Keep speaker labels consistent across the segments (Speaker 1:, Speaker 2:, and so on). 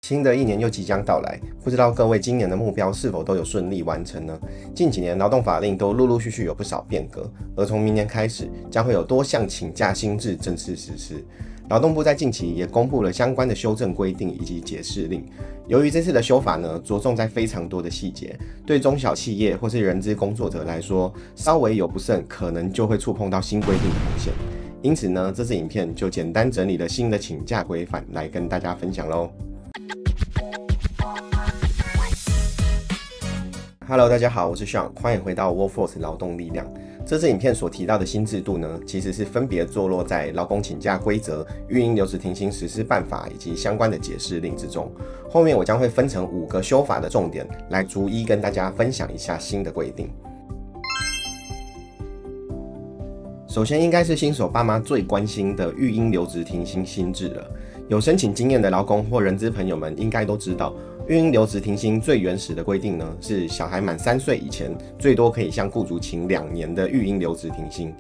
Speaker 1: 新的一年又即将到来，不知道各位今年的目标是否都有顺利完成呢？近几年劳动法令都陆陆续续有不少变革，而从明年开始将会有多项请假新制正式实施。劳动部在近期也公布了相关的修正规定以及解释令。由于这次的修法呢，着重在非常多的细节，对中小企业或是人资工作者来说，稍微有不慎，可能就会触碰到新规定的红线。因此呢，这支影片就简单整理了新的请假规范来跟大家分享咯。Hello， 大家好，我是 Sean， 欢迎回到 Workforce 劳动力量。这支影片所提到的新制度呢，其实是分别坐落在劳工请假规则、育婴留职停薪实施办法以及相关的解释令之中。后面我将会分成5个修法的重点，来逐一跟大家分享一下新的规定。首先应该是新手爸妈最关心的育婴留职停薪新制了。有申请经验的劳工或人资朋友们应该都知道，育婴留职停薪最原始的规定呢，是小孩满3岁以前，最多可以向雇主请2年的育婴留职停薪。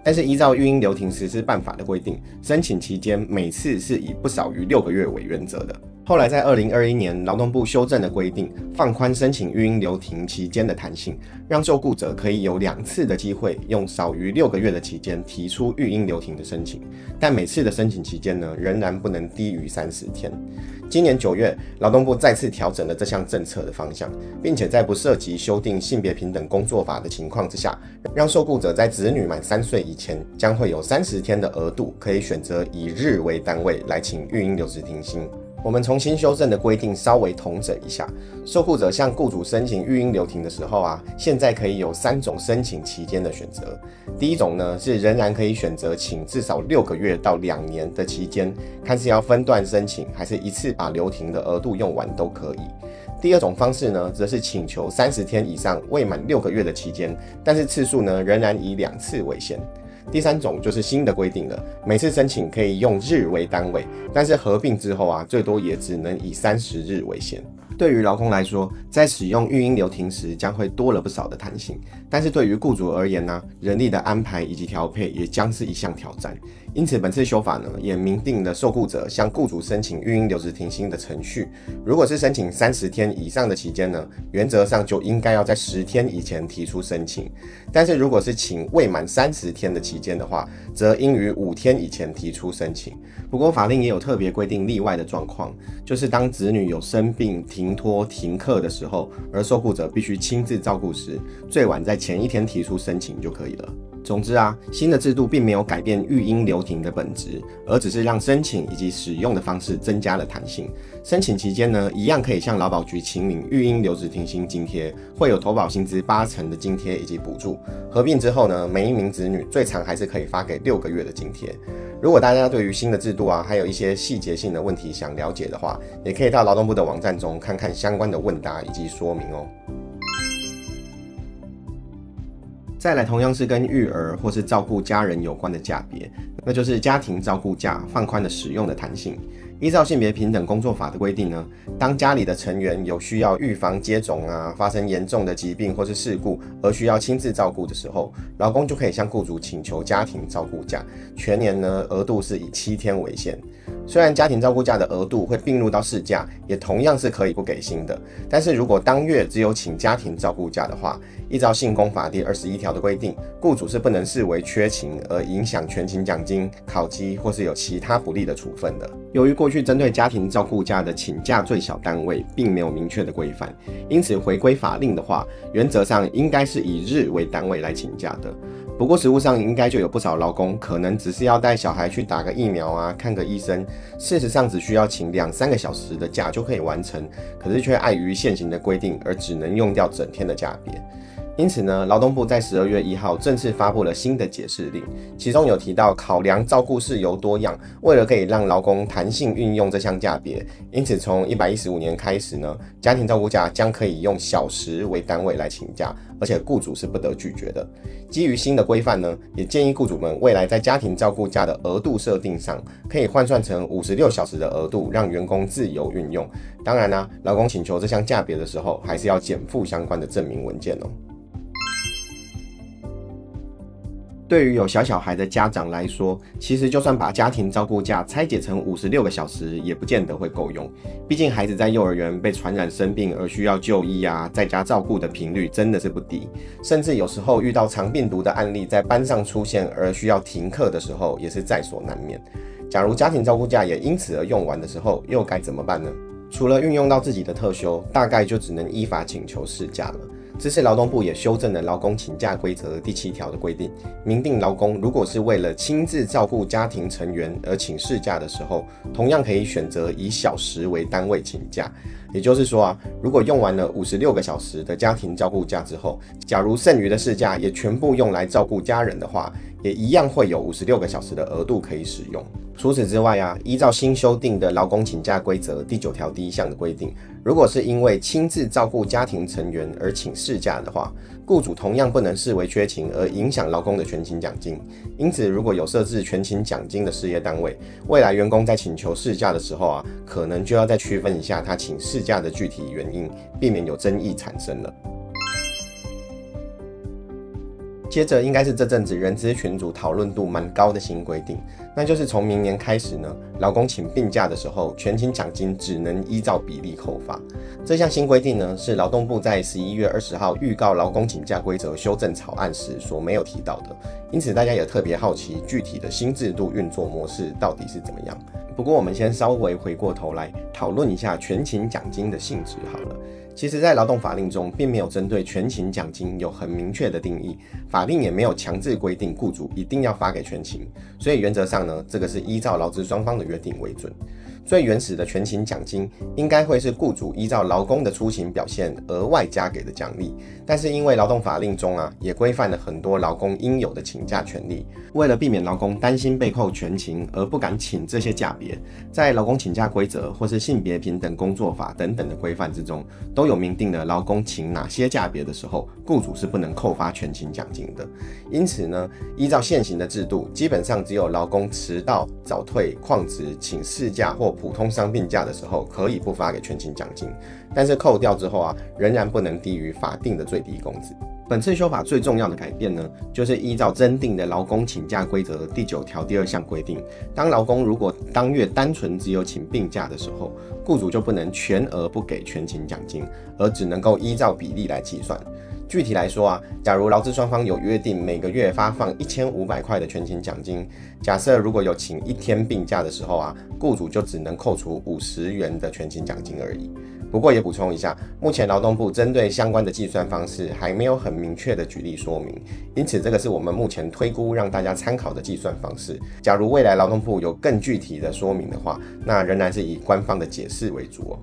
Speaker 1: 但是依照育婴留停实施办法的规定，申请期间每次是以不少于6个月为原则的。后来在2021年，劳动部修正的规定，放宽申请育婴留停期间的弹性，让受雇者可以有2次的机会，用少于6个月的期间提出育婴留停的申请，但每次的申请期间呢，仍然不能低于30天。今年9月，劳动部再次调整了这项政策的方向，并且在不涉及修订性别平等工作法的情况之下，让受雇者在子女满3岁以前，将会有30天的额度，可以选择以日为单位来请育婴留职停薪。我们从新修正的规定稍微统整一下，受雇者向雇主申请育婴留停的时候啊，现在可以有3种申请期间的选择。第一种呢，是仍然可以选择请至少6个月到2年的期间，看是要分段申请，还是一次把留停的额度用完都可以。第二种方式呢，则是请求30天以上未满6个月的期间，但是次数呢，仍然以2次为限。第3种就是新的规定了，每次申请可以用日为单位，但是合并之后啊，最多也只能以30日为限。对于劳工来说，在使用育婴留停时将会多了不少的弹性，但是对于雇主而言呢，人力的安排以及调配也将是一项挑战。因此本次修法呢，也明定了受雇者向雇主申请育婴留职停薪的程序。如果是申请30天以上的期间呢，原则上就应该要在10天以前提出申请，但是如果是请未满30天的期间的话，则应于5天以前提出申请。不过法令也有特别规定例外的状况，就是当子女有生病、停托、停课的时候，而受雇者必须亲自照顾时，最晚在前1天提出申请就可以了。总之啊，新的制度并没有改变育婴留停的本质，而只是让申请以及使用的方式增加了弹性。申请期间呢，一样可以向劳保局请领育婴留职停薪津贴，会有投保薪资80%的津贴以及补助。合并之后呢，每一名子女最长还是可以发给6个月的津贴。如果大家对于新的制度啊，还有一些细节性的问题想了解的话，也可以到劳动部的网站中看看相关的问答以及说明哦。再来，同样是跟育儿或是照顾家人有关的假别，那就是家庭照顾假放宽了使用的弹性。依照性别平等工作法的规定呢，当家里的成员有需要预防接种啊、发生严重的疾病或是事故而需要亲自照顾的时候，劳工就可以向雇主请求家庭照顾假，全年呢额度是以7天为限。虽然家庭照顾假的额度会并入到事假，也同样是可以不给薪的，但是如果当月只有请家庭照顾假的话，依照性工法第21条的规定，雇主是不能视为缺勤而影响全勤奖金、考绩或是有其他不利的处分的。由于过去针对家庭照顾假的请假最小单位并没有明确的规范，因此回归法令的话，原则上应该是以日为单位来请假的。不过实务上应该就有不少劳工可能只是要带小孩去打个疫苗啊，看个医生，事实上只需要请2-3个小时的假就可以完成，可是却碍于现行的规定而只能用掉整天的假别。因此呢，劳动部在12月1号正式发布了新的解释令，其中有提到考量照顾事由多样，为了可以让劳工弹性运用这项假别，因此从115年开始呢，家庭照顾假将可以用小时为单位来请假，而且雇主是不得拒绝的。基于新的规范呢，也建议雇主们未来在家庭照顾假的额度设定上，可以换算成56小时的额度，让员工自由运用。当然啦，劳工请求这项假别的时候，还是要检附相关的证明文件哦。对于有小孩的家长来说，其实就算把家庭照顾假拆解成56个小时，也不见得会够用。毕竟孩子在幼儿园被传染生病而需要就医在家照顾的频率真的是不低。甚至有时候遇到肠病毒的案例在班上出现而需要停课的时候，也是在所难免。假如家庭照顾假也因此而用完的时候，又该怎么办呢？除了运用到自己的特休，大概就只能依法请求事假了。这次劳动部也修正了劳工请假规则第7条的规定，明定劳工如果是为了亲自照顾家庭成员而请事假的时候，同样可以选择以小时为单位请假。也就是说如果用完了56个小时的家庭照顾假之后，假如剩余的事假也全部用来照顾家人的话，也一样会有56个小时的额度可以使用。除此之外依照新修订的劳工请假规则第9条第1项的规定，如果是因为亲自照顾家庭成员而请事假的话，雇主同样不能视为缺勤而影响劳工的全勤奖金。因此，如果有设置全勤奖金的事业单位，未来员工在请求事假的时候可能就要再区分一下他请事假的具体原因，避免有争议产生了。接着应该是这阵子人资群组讨论度蛮高的新规定，那就是从明年开始呢，劳工请病假的时候，全勤奖金只能依照比例扣发。这项新规定呢，是劳动部在11月20号预告劳工请假规则修正草案时所没有提到的，因此大家也特别好奇具体的新制度运作模式到底是怎么样。不过我们先稍微回过头来讨论一下全勤奖金的性质好了。其实在劳动法令中并没有针对全勤奖金有很明确的定义，法令也没有强制规定雇主一定要发给全勤，所以原则上呢，这个是依照劳资双方的约定为准。最原始的全勤奖金应该会是雇主依照劳工的出勤表现额外加给的奖励，但是因为劳动法令中也规范了很多劳工应有的请假权利，为了避免劳工担心被扣全勤而不敢请这些假别，在劳工请假规则或是性别平等工作法等等的规范之中，都有明定了劳工请哪些假别的时候，雇主是不能扣发全勤奖金的。因此呢，依照现行的制度，基本上只有劳工迟到、早退、旷职、请事假或普通伤病假的时候，可以不发给全勤奖金，但是扣掉之后仍然不能低于法定的最低工资。本次修法最重要的改变呢，就是依照增订的劳工请假规则第9条第2项规定，当劳工如果当月单纯只有请病假的时候，雇主就不能全额不给全勤奖金，而只能够依照比例来计算。具体来说假如劳资双方有约定每个月发放1500块的全勤奖金，假设如果有请1天病假的时候雇主就只能扣除50元的全勤奖金而已。不过也补充一下，目前劳动部针对相关的计算方式还没有很明确的举例说明，因此这个是我们目前推估让大家参考的计算方式。假如未来劳动部有更具体的说明的话，那仍然是以官方的解释为主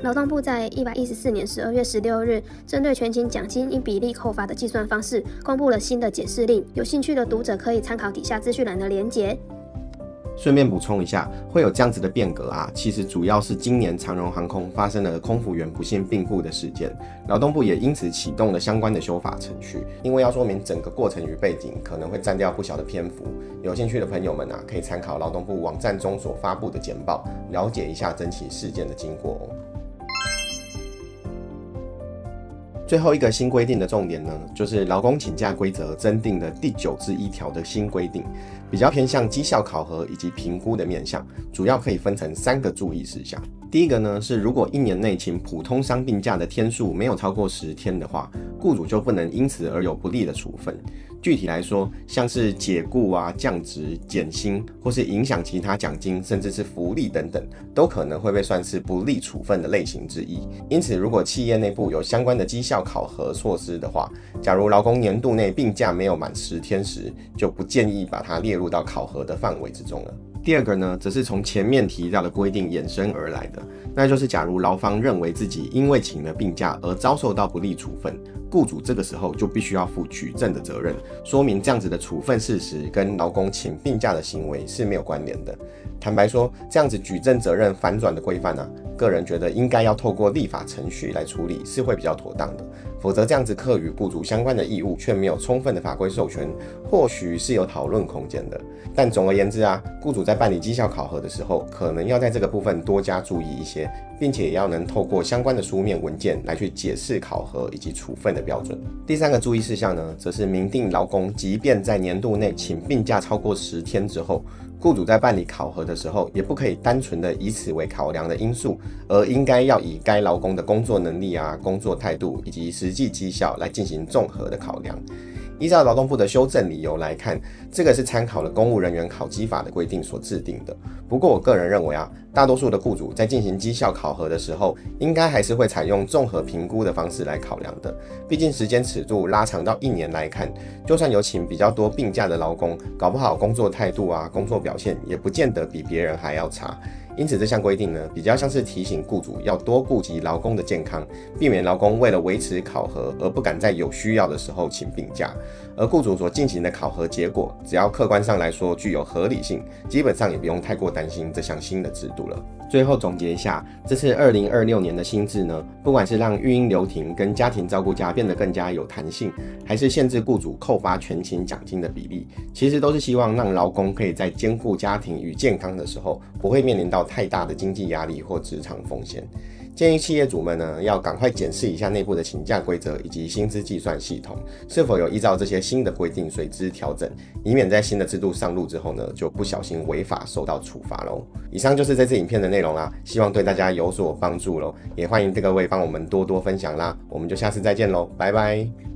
Speaker 2: 劳动部在114年12月16日针对全勤奖金因比例扣发的计算方式公布了新的解释令，有兴趣的读者可以参考底下资讯栏的连结。
Speaker 1: 顺便补充一下，会有这样子的变革其实主要是今年长荣航空发生了空服员不幸病故的事件，劳动部也因此启动了相关的修法程序。因为要说明整个过程与背景，可能会占掉不小的篇幅，有兴趣的朋友们可以参考劳动部网站中所发布的简报，了解一下整起事件的经过最后一个新规定的重点呢，就是劳工请假规则增订的第9之1条的新规定，比较偏向绩效考核以及评估的面向，主要可以分成3个注意事项。第一个呢，是如果1年内请普通伤病假的天数没有超过10天的话，雇主就不能因此而有不利的处分。具体来说，像是解雇降职、减薪，或是影响其他奖金，甚至是福利等等，都可能会被算是不利处分的类型之一。因此，如果企业内部有相关的绩效考核措施的话，假如劳工年度内病假没有满10天时，就不建议把它列入到考核的范围之中了。第二个呢，则是从前面提到的规定衍生而来的，那就是假如劳方认为自己因为请了病假而遭受到不利处分，雇主这个时候就必须要负举证的责任，说明这样子的处分事实跟劳工请病假的行为是没有关联的。坦白说，这样子举证责任反转的规范个人觉得应该要透过立法程序来处理是会比较妥当的，否则这样子课予雇主相关的义务却没有充分的法规授权，或许是有讨论空间的。但总而言之啊，雇主在办理绩效考核的时候，可能要在这个部分多加注意一些，并且也要能透过相关的书面文件来去解释考核以及处分的标准。第三个注意事项呢，则是明定劳工即便在年度内请病假超过10天之后，雇主在办理考核的时候，也不可以单纯的以此为考量的因素，而应该要以该劳工的工作能力啊、工作态度以及实际绩效来进行综合的考量。依照劳动部的修正理由来看，这个是参考了公务人员考绩法的规定所制定的。不过我个人认为啊，大多数的雇主在进行绩效考核的时候，应该还是会采用综合评估的方式来考量的。毕竟时间尺度拉长到1年来看，就算有请比较多病假的劳工，搞不好工作态度啊、工作表现也不见得比别人还要差。因此这项规定呢，比较像是提醒雇主要多顾及劳工的健康，避免劳工为了维持考核而不敢在有需要的时候请病假。而雇主所进行的考核结果，只要客观上来说具有合理性，基本上也不用太过担心这项新的制度了。最后总结一下，这次2026年的新制呢，不管是让育婴留停跟家庭照顾假变得更加有弹性，还是限制雇主扣发全勤奖金的比例，其实都是希望让劳工可以在兼顾家庭与健康的时候，不会面临到太大的经济压力或职场风险。建议企业主们呢，要赶快检视一下内部的请假规则以及薪资计算系统，是否有依照这些新的规定随之调整，以免在新的制度上路之后呢，就不小心违法受到处罚咯。以上就是这次影片的内容啦，希望对大家有所帮助咯，也欢迎各位帮我们多多分享啦，我们就下次再见咯，拜拜。